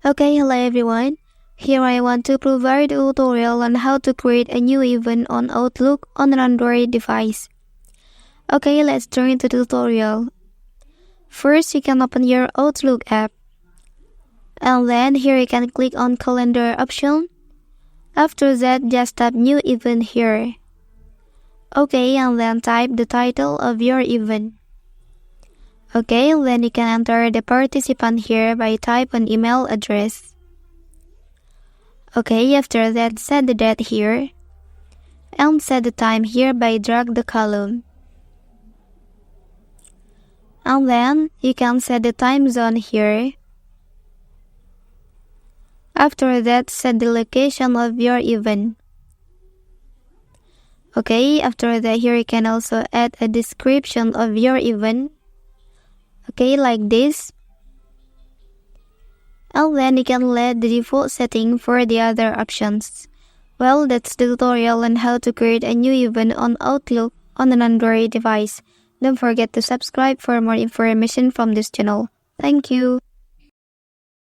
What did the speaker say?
Okay, hello everyone. Here I want to provide a tutorial on how to create a new event on Outlook on an Android device. Okay, let's turn to the tutorial. First, you can open your Outlook app. And then here you can click on calendar option. After that, just tap new event here. Okay, and then type the title of your event. Okay, then you can enter the participant here by type an email address. Okay, after that, set the date here. And set the time here by drag the column. And then, you can set the time zone here. After that, set the location of your event. Okay, after that, here you can also add a description of your event. Okay, like this. And then you can let the default setting for the other options. Well, that's the tutorial on how to create a new event on Outlook on an Android device. Don't forget to subscribe for more information from this channel. Thank you.